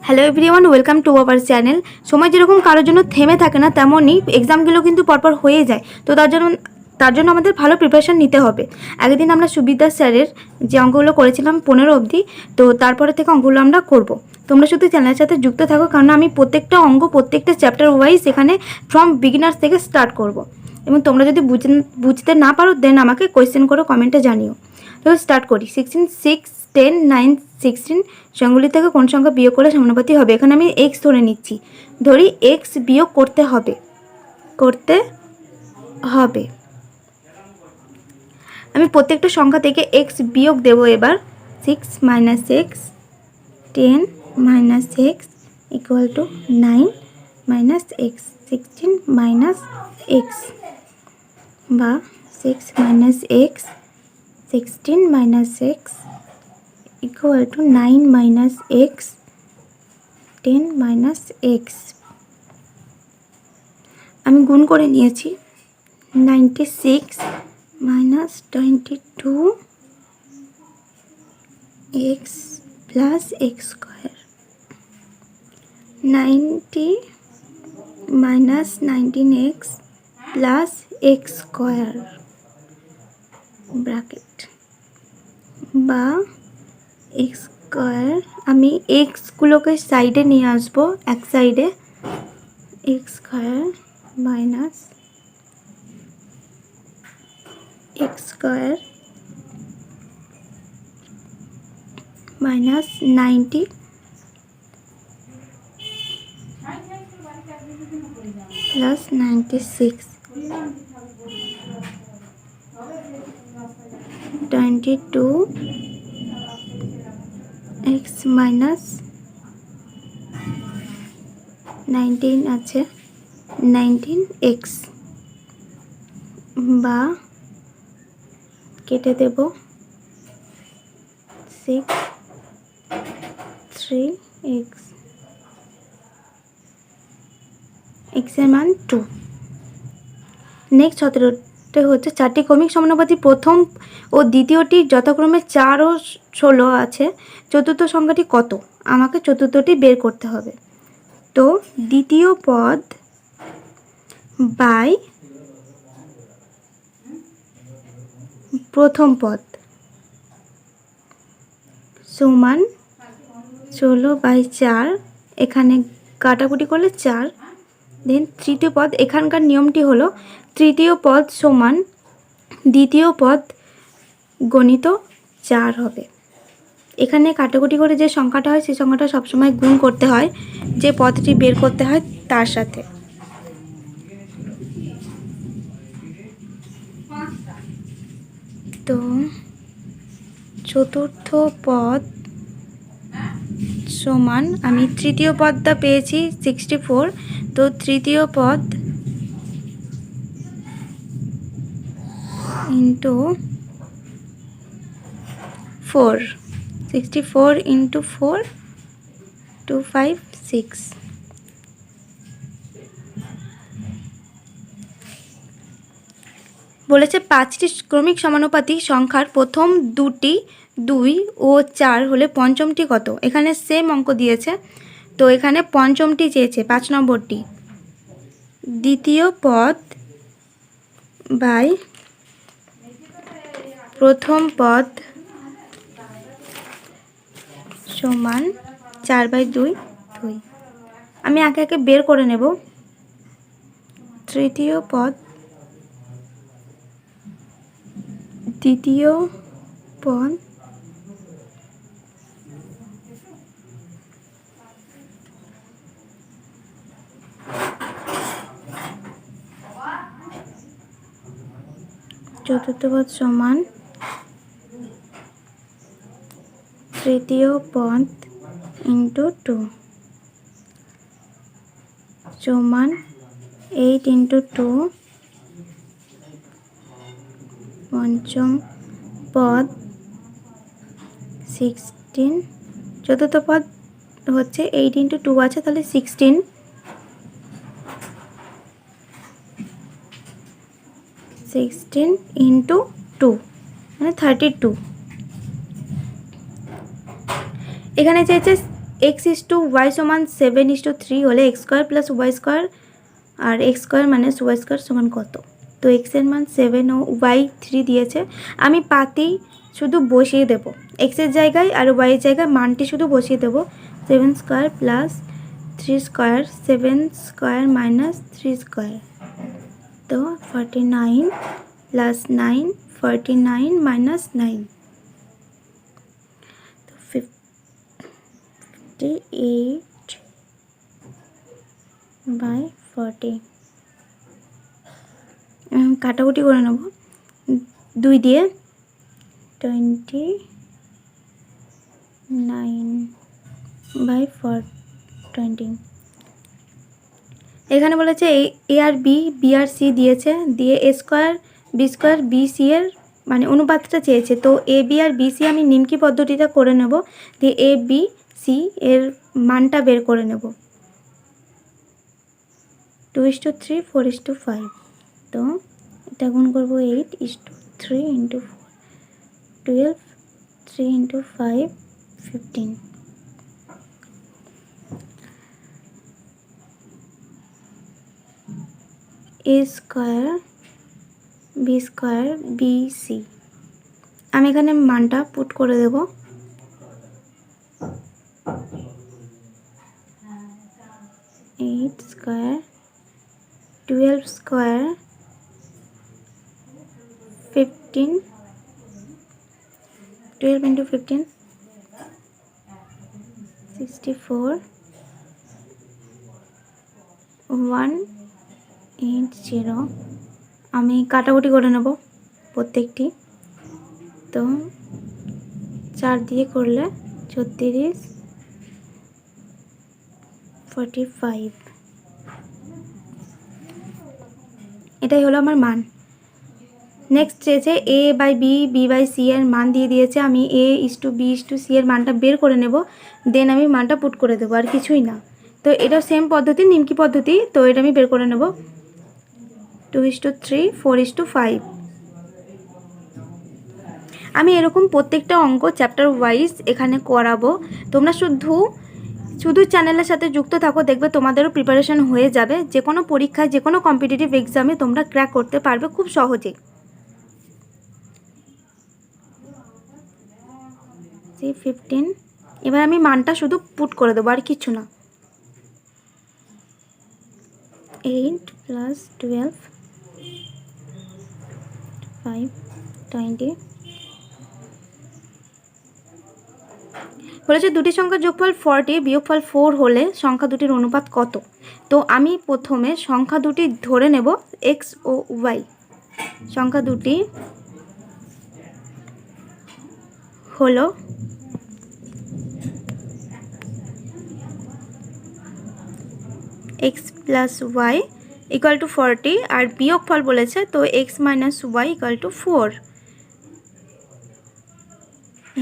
Hello everyone, welcome to our channel. সময় যেরকম কারোর জন্য থেমে থাকে না, তেমনই এক্সামগুলো কিন্তু পরপর হয়ে যায়। তো তার জন্য আমাদের ভালো প্রিপারেশান নিতে হবে। একদিন আমরা সুবিদ্যা স্যারের যে অঙ্কগুলো করেছিলাম 15 অবধি, তো তারপরে থেকে অঙ্কগুলো আমরা করব। তোমরা শুধু চ্যানেলের সাথে যুক্ত থাকো, কারণ আমি প্রত্যেকটা অঙ্ক প্রত্যেকটা চ্যাপ্টার ওয়াইজ এখানে ফ্রম বিগিনার্স থেকে স্টার্ট করব। এবং তোমরা যদি বুঝতে না পারো দেন আমাকে কোয়েশ্চেন করো, কমেন্টে জানিও। তো স্টার্ট করি। 16, 6, 10, 9, 16 সংখ্যাগুলি থেকে কোন সংখ্যা বিয়োগ করলে সমানুপাতিক হবে? এখানে আমি এক্স ধরে নিচ্ছি। ধরি এক্স বিয়োগ করতে হবে। আমি প্রত্যেকটা সংখ্যা থেকে এক্স বিয়োগ দেব। এবার 6 minus x, 10 minus x equal to 9 minus x, 16 minus x বা 6 minus x, 16 minus x equal to 9 minus x, 10 minus x. আমি গুণ করে নিয়েছি। 96 minus 22 x plus x square, 90 minus 19 x plus x square bracket বা x square. আমি এক্সগুলোকে সাইডে নিয়ে আসবো, এক সাইডে। X square minus x square minus 90 plus 96, 22 x minus 19 আছে 19 এক্স বা কেটে দেব 6 3 এক্স, এক্সের মান 2। নেক্সট 17তে হচ্ছে চারটি ক্রমিক সমানুপাতি প্রথম ও দ্বিতীয়টি যথাক্রমে 4 ও 16 আছে। চতুর্থ সংখ্যাটি কত? আমাকে চতুর্থটি বের করতে হবে। তো দ্বিতীয় পদ বাই প্রথম পদ সমান 16/4। এখানে কাটাকুটি করলে 4। দেন তৃতীয় পদ, এখানকার নিয়মটি হলো তৃতীয় পদ সমান দ্বিতীয় পদ গণিত 4 হবে। এখানে কাটাকুটি করে যে সংখ্যাটা হয় সেই সংখ্যাটা সবসময় গুণ করতে হয় যে পদটি বের করতে হয় তার সাথে। তো চতুর্থ পদ সমান, আমি তৃতীয় পদটা পেয়েছি 64। তো তৃতীয় পদ ইন্টু 4, 64 ইন্টু 4, 256। বলেছে 5টি ক্রমিক সমানুপাতিক সংখ্যার প্রথম দুটি 2 ও 4 হলে পঞ্চমটি কত? এখানে সেম অঙ্ক দিয়েছে, তো এখানে পঞ্চমটি চেয়েছে, 5 নম্বরটি। দ্বিতীয় পদ বাই প্রথম পদ সমান 4/2, 2। আমি একে একে বের করে নেব। তৃতীয় পদ, দ্বিতীয় পদ চতুর্থ পদ সমান তৃতীয় পদ ইন্টু 2 সমান 8 ইন্টু 2। পঞ্চম পদ 16। চতুর্থ পদ হচ্ছে 8 ইন্টু 2 আছে, তাহলে 16 ইন্টু 2 মানে 32। এখানে চেয়েছে এক্স ইস টু ওয়াই সমান 7:3 হলে X square plus Y square আর X square minus Y square সমান কত? তো এক্সের মান 7 ও ওয়াই 3 দিয়েছে, আমি পাতেই শুধু বসিয়ে দেবো এক্সের জায়গায় আর ওয়াইয়ের জায়গায় মানটি শুধু বসিয়ে দেবো। 7 square plus 3 square, 7 square minus 3 square, তো 49 প্লাস 9, 49 মাইনাস 9, তো 58/40। কাটাকুটি করে নেব 2 দিয়ে, 29/20। এখানে বলেছে এ আর বি, বি আর সি দিয়েছে, দিয়ে A square B square B C এর মানে অনুপাতটা চেয়েছে। তো এ বি আর বি সি আমি নিমকি পদ্ধতিটা করে নেব, দিয়ে এ বি সি এর মানটা বের করে নেব। 2:3, 4:5, তো এটা গুণ করবো 8:3 × 4, 12, 3 × 5, 15। A square B square B C, আমি এখানে মানটা পুট করে দেব। 8 স্কোয়ার, 12 স্কোয়ার, 15, 12 × 15, 64, 180। আমি কাটাকুটি করে নেব প্রত্যেকটি, তো 4 দিয়ে করলে 36, 45। এটাই হলো আমার মান। নেক্সট চেয়েছে A by B, B by C এর মান দিয়ে দিয়েছে, আমি A is to B is to C এর মানটা বের করে নেব, দেন আমি মানটা পুট করে দেবো, আর কিছুই না। তো এটা সেম পদ্ধতি, নিমকি পদ্ধতি, তো এটা আমি বের করে নেব। 2:3, 4:5। আমি এরকম প্রত্যেকটা অঙ্ক চ্যাপ্টার ওয়াইজ এখানে করাবো, তোমরা শুধু চ্যানেলের সাথে যুক্ত থাকো, দেখবে তোমাদেরও প্রিপারেশন হয়ে যাবে, যে কোনো পরীক্ষায় যে কোনো কম্পিটিটিভ এক্সামে তোমরা ক্র্যাক করতে পারবে খুব সহজেই। 15, এবার আমি মানটা শুধু পুট করে দেবো, আর কিছু না। 8 + 12, 5, 20। বলেছে দুটি সংখ্যার যোগফল 40 বিয়োগফল 4 হলে সংখ্যা দুটির অনুপাত কত? তো আমি প্রথমে সংখ্যা দুটি ধরে নেব এক্স ও ওয়াই। সংখ্যা দুটি হলো x + y = 40, আর বিয়োগফল বলেছে, তো x - y = 4।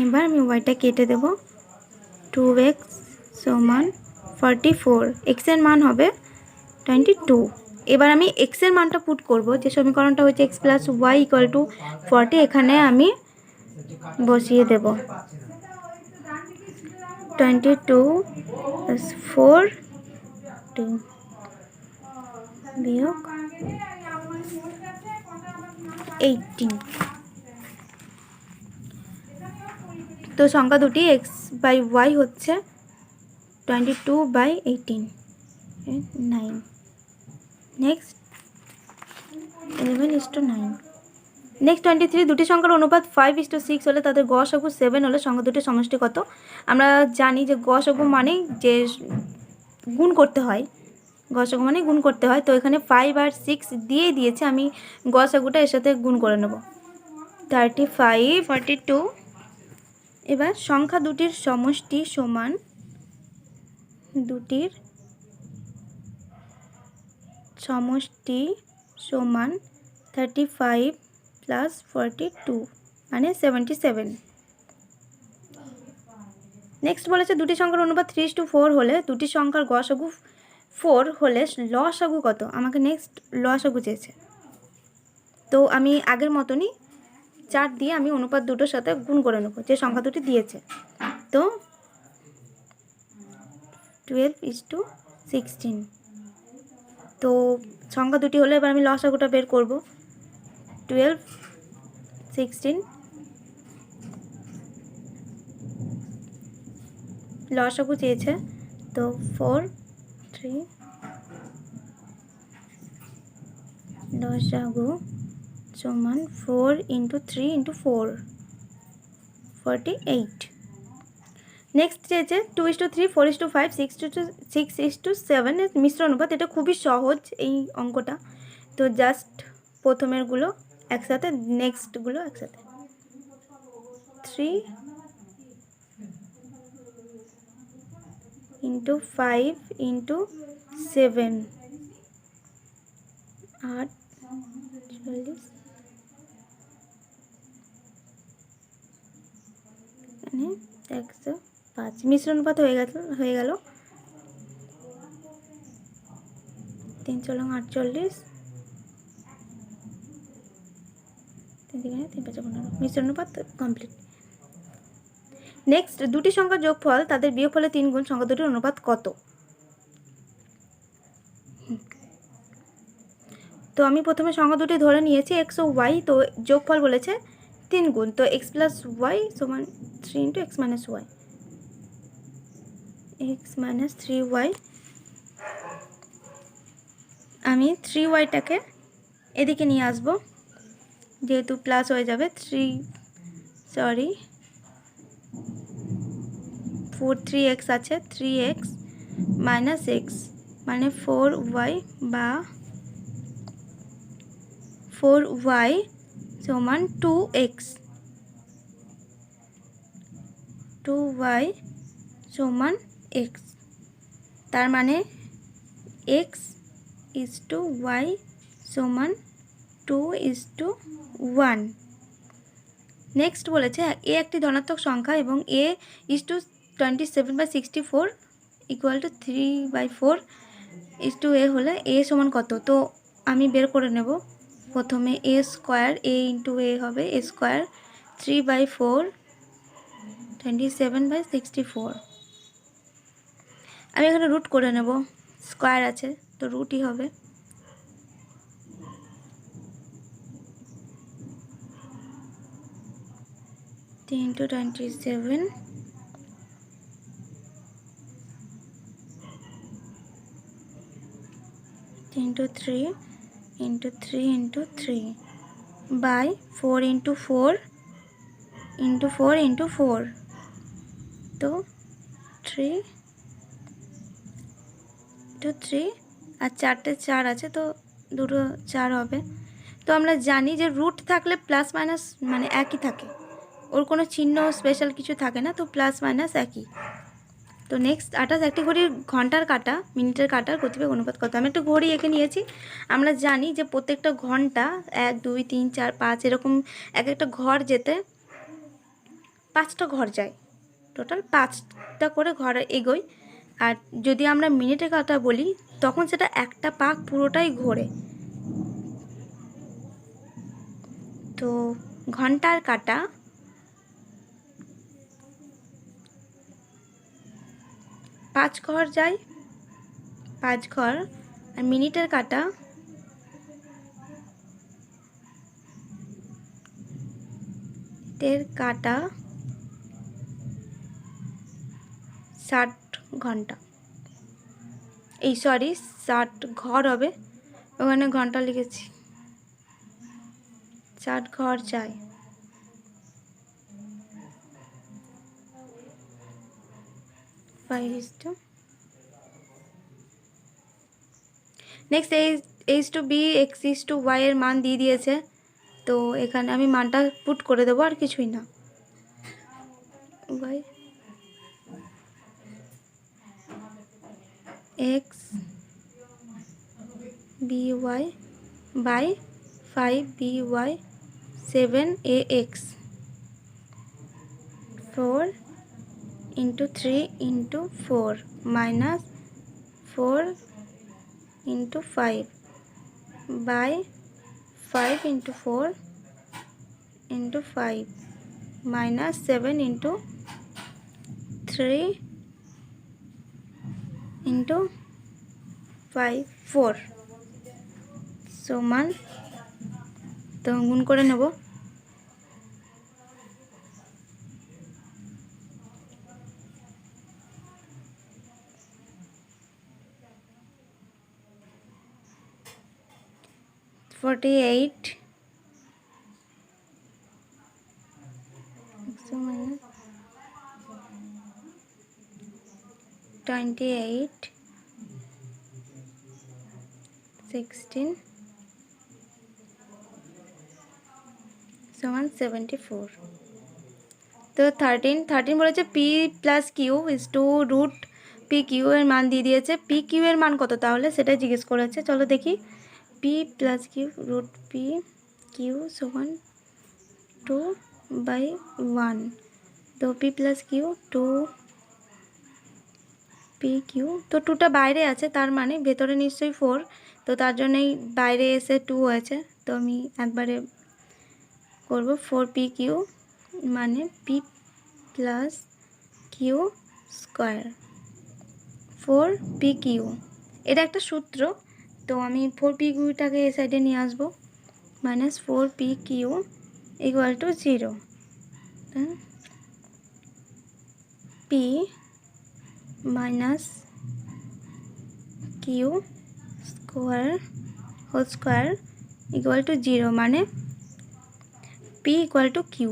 এবার আমি ওয়াইটা কেটে দেব। 2x = 44, x এর মান হবে 22। এবার আমি x এর মানটা পুট করব, যে সমীকরণটা হচ্ছে x + y = 40, এখানে আমি বসিয়ে দেব। 22 + 4, 2 বিয়োগ 18। তো সংখ্যা দুটি x/y হচ্ছে 22/18, 9। নেক্সট 11:9। নেক্সট 23, দুটি সংখ্যার অনুপাত 5:6 হলে তাদের গসাগু 7 হলে সংখ্যা দুটির সমষ্টি কত? আমরা জানি যে গসাগু মানে যে গুণ করতে হয়, গসাগু মানে গুণ করতে হয়, তো এখানে 5 আর 6 দিয়ে দিয়েছে, আমি গসাগুটা এর সাথে গুণ করে নেব। 35, 42। এবার সংখ্যা দুটির সমষ্টি সমান দুটির সমষ্টি সমান 35 + 42 মানে 77। নেক্সট বলেছে দুটি সংখ্যার অনুপাত 3:4 হলে দুটি সংখ্যার গসাগু 4 হলে লসাগু কত? আমাকে নেক্সট লসাগু চেয়েছে, তো আমি আগের মতনই 4 দিয়ে আমি অনুপাত দুটোর সাথে গুণ করে নেব যে সংখ্যা দুটি দিয়েছে। তো 12:16। তো সংখ্যা দুটি হলে এবার আমি লসাগুটা বের করব। 12, 16 লসাগু চেয়েছে, তো 4, 3 লসাগু সমান 4 × 3 × 4, 48। নেক্সট চেয়েছে 2:3, 4:5, 6:7 এর মিশ্র অনুপাত। এটা খুবই সহজ এই অঙ্কটা, তো জাস্ট প্রথমেরগুলো একসাথে, নেক্সটগুলো একসাথে। 3 × 5 × 7, 48, এখানে 105 মিশ্র অনুপাত হয়ে গেল। 3 × 48, 3 × 5 = 15, মিশ্র অনুপাত কমপ্লিট। নেক্সট, দুটি সংখ্যার যোগফল তাদের বিয়োগফলে 3 গুণ, সংখ্যা দুটির অনুপাত কত? তো আমি প্রথমে সংখ্যা দুটি ধরে নিয়েছি x ও y, তো যোগফল বলেছে 3 গুণ, তো x + y সমান 3 × x - y, x - 3y। আমি 3yটাকে এদিকে নিয়ে আসব, যেহেতু প্লাস হয়ে যাবে। 3x আছে, 3x - x মানে 4y, বা 4y সমান 2x, 2y সমান x। তার মানে x = y সমান 2:1। নেক্সট বলেছে a একটি ধনাত্মক সংখ্যা এবং a = 27/64 = 3/4 a হলে a সমান কত? তো আমি বের করে নেব। প্রথমে a স্কোয়ার, a × a হবে a স্কোয়ার, 3/4 27/64। আমি এখানে রুট করে নেব, স্কোয়ার আছে তো রুটই হবে। 3 × 27 × 3 × 3 × 3 by 4 × 4 × 4 × 4, তো 3 × 3 আর 4টে 4 আছে, তো দুটো 4 হবে। তো আমরা জানি যে রুট থাকলে প্লাস মাইনাস মানে একই থাকে, ওর কোনো চিহ্ন স্পেশাল কিছু থাকে না, তো প্লাস মাইনাস একই। তো নেক্সট 28, একটি ঘড়ির ঘন্টার কাঁটা মিনিটের কাঁটার গতিবেগ অনুপাত কত? আমি একটা ঘড়ি এঁকে নিয়েছি। আমরা জানি যে প্রত্যেকটা ঘন্টা 1, 2, 3, 4, 5 এরকম এক একটা ঘর যেতে 5টা ঘর যায়, টোটাল 5টা করে ঘর এগোয়। আর যদি আমরা মিনিটের কাঁটা বলি তখন সেটা একটা পাক পুরোটাই ঘোরে। তো ঘন্টার কাঁটা 5 ঘর যায়, 5 ঘর, আর মিনিটের কাঁটা 60 ঘন্টা, 60 ঘর হবে, ওখানে ঘন্টা লিখেছি। 60 ঘর যায়। নেক্সট a/b x/y এর মান দিয়ে দিয়েছে, তো এখানে আমি মানটা পুট করে দেবো, আর কিছুই না। y x by 5by 7ax, 4 × 3 × 4 minus 4 × 5 by 5 × 4 × 5 minus 7 × 3 into 4 সমান, তো গুণ করে নেব। $48 28 16 সমান 74। তো 13 বলেছে P plus Q is to root P Q এর মান দিয়ে দিয়েছে। পি কিউ এর মান কত তাহলে সেটাই জিজ্ঞেস করেছে। চলো দেখি, P plus Q root P Q সমান 2/1। তো P plus Q 2 P Q, তো 2টা বাইরে আছে, তার মানে ভেতরে নিশ্চয়ই 4, তো তার জন্যই বাইরে এসে 2 আছে। তো আমি একবারে করব 4 পি কিউ মানে P plus Q square 4 P Q. এটা একটা সূত্র, তো আমি 4 পি কিউটাকে এই সাইডে নিয়ে আসবো, minus 4 P Q equal to 0। P minus Q square whole square equal to 0, মানে P equal to Q.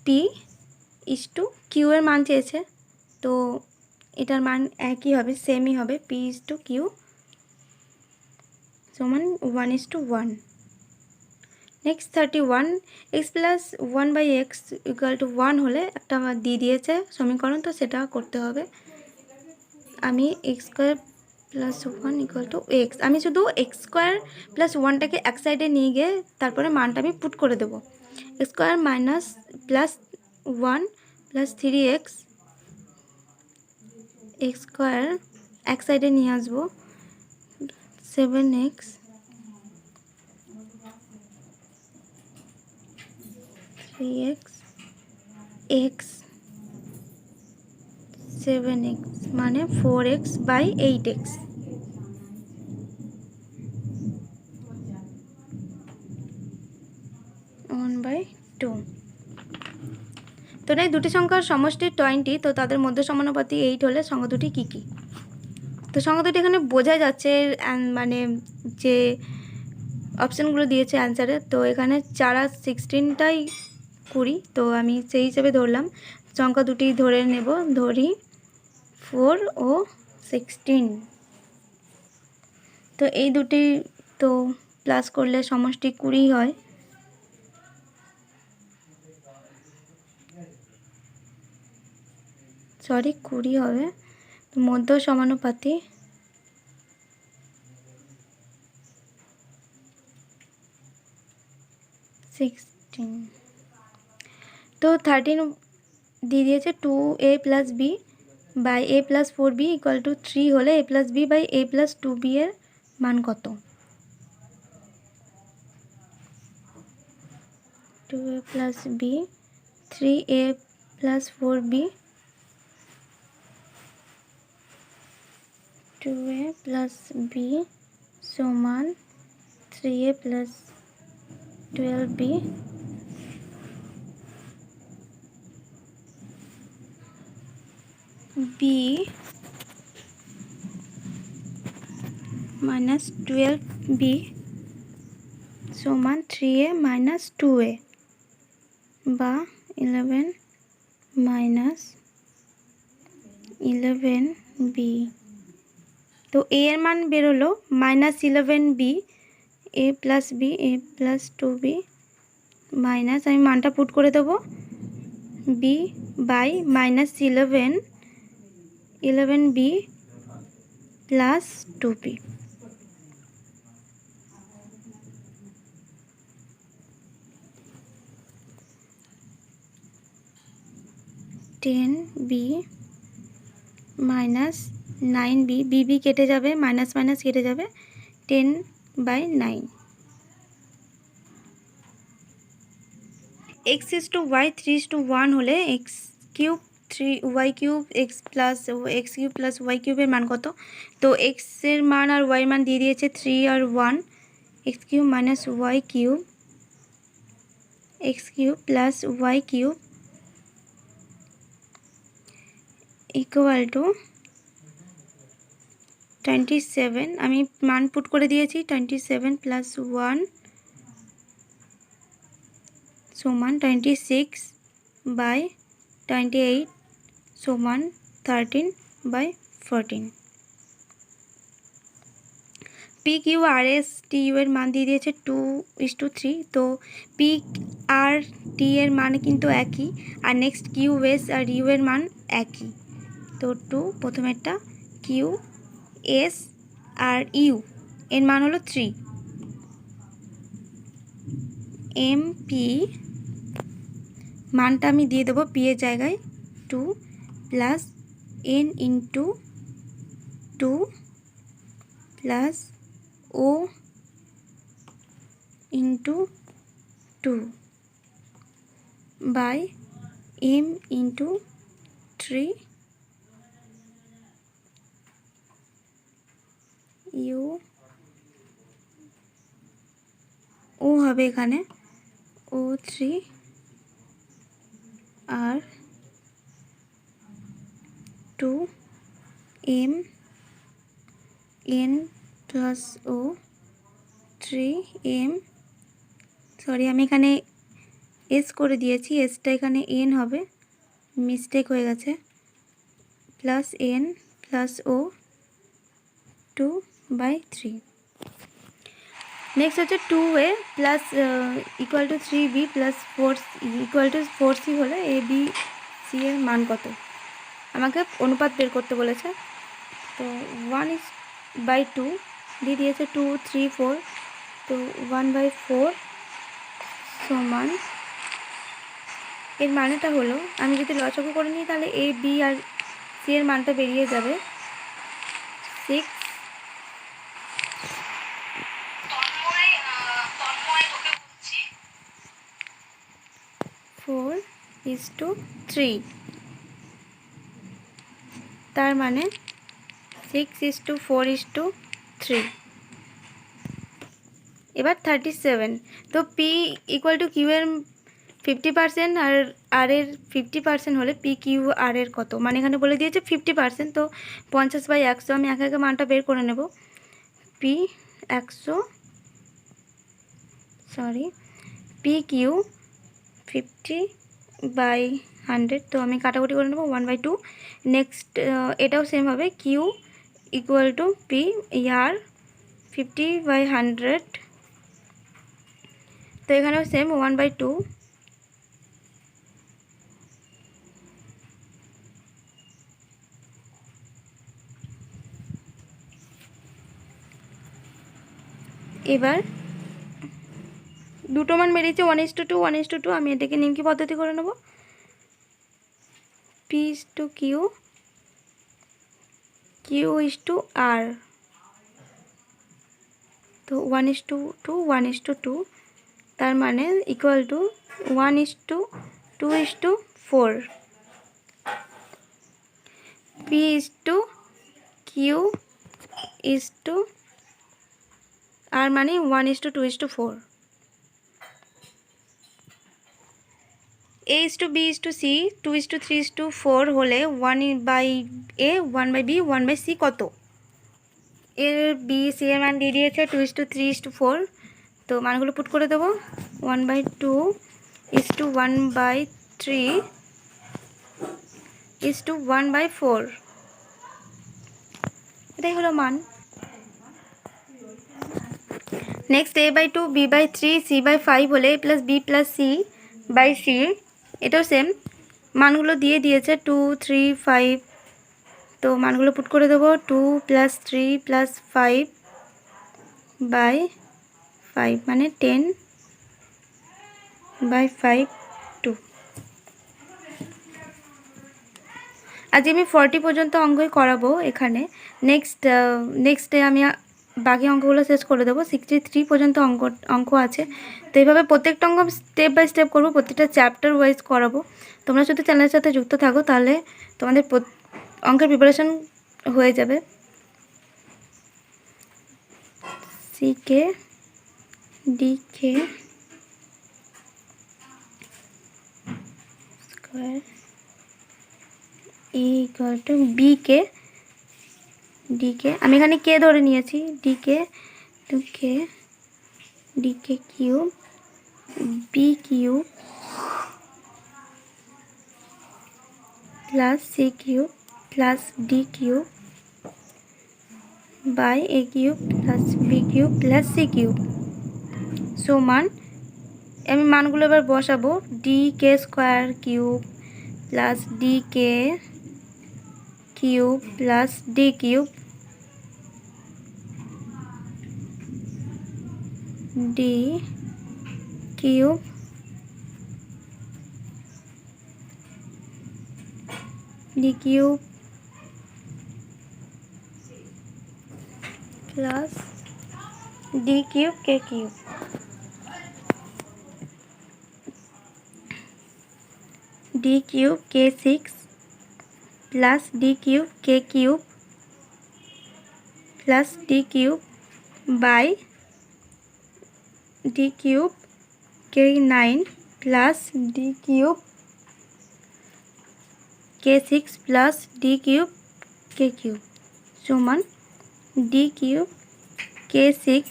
P is to Q এর মান চেয়েছে, তো এটার মান একই হবে, সেমই হবে। পি ইস টু কিউ সমান 1:1। Next 31 x plus 1/x equal to 1 হলে একটা আমার দিয়ে দিয়েছে সমীকরণ, তো সেটা করতে হবে। আমি x square plus 1 equal to x, আমি শুধু এক্স স্কোয়ার প্লাস 1টাকে এক সাইডে নিয়ে গিয়ে তারপরে মানটা আমি পুট করে দেবো। X square minus plus 1 plus 3x, x square এক সাইডে নিয়ে আসবো, 7x 3x x 7x মানে 4x/8x। তো এই দুটি সংখ্যার সমষ্টি 20, তো তাদের মধ্য সমানুপাতি 8 হলে সংখ্যা দুটি কী কী? তো সংখ্যা দুটি এখানে বোঝা যাচ্ছে, মানে যে অপশানগুলো দিয়েছে অ্যান্সারে, তো এখানে 4 আর 16টাই 20, তো আমি সেই হিসেবে ধরলাম। সংখ্যা দুটি ধরে নেব, ধরি 4 ও 16। তো এই দুটি তো প্লাস করলে সমষ্টি 20 হয়। সরি 20 হবে, তো মধ্য সমানুপাতি 16। তো 13 দিয়ে দিয়েছে 2a plus B by a plus 4b equal to 3 হলে a plus B by a plus 2b এর মান কত? 2a plus B 3a plus 4b 2a plus B সমান 3a plus 12b b minus 12b সমান 3a minus 2a বা 11 minus 11b। তো a এর মান বেরোলো minus 11b, a plus B a plus 2b minus, আমি মানটা পুট করে দেবো, b by minus 11b plus 2b। Ten B minus 9b, B কেটে যাবে, মাইনাস মাইনাস কেটে যাবে, 10/9। x is to y 3 is to 1 হলে x cube 3y³ x plus x³ plus y³ এর মান কত? তো এক্স এর মান আর ওয়াই মান দিয়ে দিয়েছে 3 আর 1, x³ minus y³ x³ plus y³ equal to 27। আমি মান পুট করে দিয়েছি 27 প্লাস 1 সমান 26/28 সমান 13/14। PQRSTU এর মান দিয়ে দিয়েছে 2:3। তো PRT এর মান কিন্তু একই, আর নেক্সট QS আর U এর মান একই। তো 2 প্রথমেরটা, QS আর U এর মান হলো 3। MP মানটা আমি দিয়ে দেবো P এর জায়গায় 2 plus N into 2 plus O into 2 by M into 3 U ও হবে এখানে O3 আর 2 M N plus O 3 M, sorry আমি এখানে S করে দিয়েছি, এসটা এখানে N হবে, মিস্টেক হয়ে গেছে, plus N plus O 2/3। Next হচ্ছে 2A plus equal to 3B plus 4 equal to 4C হলে ABC এর মান কত? আমাকে অনুপাত বের করতে বলেছে। তো 1/2 দিয়ে দিয়েছে 2, 3, 4। তো 1/4 সমান, এর মানেটা হলো আমি যদি লসাগু করে নিই তাহলে A, B আর C এর মানটা বেরিয়ে যাবে 6 4:3। তার মানে 6:4:3। এবার 37। তো P ইকুয়াল টু কিউ এর 50% আর আর এর 50% হলে PQR এর কত? মানে এখানে বলে দিয়েছে 50%, তো 50/100। আমি একে একে মানটা বের করে নেব। PQ 50/100, তো আমি কাটাকুটি করে নেব 1/2। নেক্সট এটাও সেম হবে, Q ইকুয়াল টু PR 50/100, তো এখানেও সেম 1/2। এবার দুটো মান বেরিয়েছে 1:2 1:2। আমি এটাকে নিমকি পদ্ধতি করে নেব, P/Q Q/R। তো 1:2 1:2, তার মানে ইকুয়াল টু 1:2:4। P/Q/R মানে 1:2:4। A/B/C 2:3:4 হলে 1/A 1/B 1/C কত? এর BC এর মান দিয়ে দিয়েছে 2:3:4। তো মানগুলো পুট করে দেবো 1/2:1/3:1/4, এটাই হলো মান। নেক্সট A/2 B/3 C/5 হলে A plus B plus C/C, এটাও সেম, মানগুলো দিয়ে দিয়েছে 2, 3, 5। তো মানগুলো পুট করে দেবো 2 + 3 + 5/5 মানে 10/5 2। আজ আমি 40 পর্যন্ত অঙ্কই করাবো এখানে। নেক্সট ডে আমি বাকি অঙ্কগুলো শেষ করে দেবো। 63 পর্যন্ত অঙ্ক আছে। তো এইভাবে প্রত্যেকটা অঙ্ক স্টেপ বাই স্টেপ করবো, প্রত্যেকটা চ্যাপ্টার ওয়াইজ করাবো। তোমরা যদি চ্যানেলের সাথে যুক্ত থাকো তাহলে তোমাদের অঙ্কের প্রিপারেশন হয়ে যাবে। C K D K square equal to B K D K, আমি এখানে কে ধরে নিয়েছি, D K to K D K cube B cube plus C cube plus D cube by A cube plus B cube plus C cube সমান, আমি মানগুলো এবার বসাবো। D K square cube plus D K cube plus D cube D cube D cube plus D cube K cube D cube K 6 plus D cube K cube plus D cube by D cube K 9 plus D cube K 6 plus D cube K cube সমান D cube K 6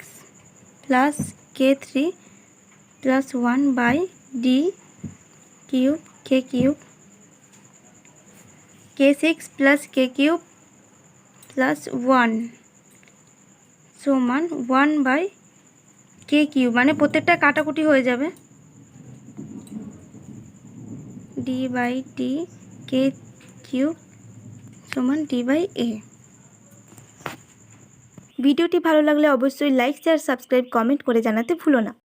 plus K 3 plus 1 by D cube K cube K 6 plus K cube plus 1 সমান 1 by K cube, মানে প্রত্যেকটা কাটাকুটি হয়ে যাবে। D by D K cube সমান D by A. ভিডিওটি ভালো লাগলে অবশ্যই লাইক শেয়ার সাবস্ক্রাইব কমেন্ট করে জানাতে ভুলো না।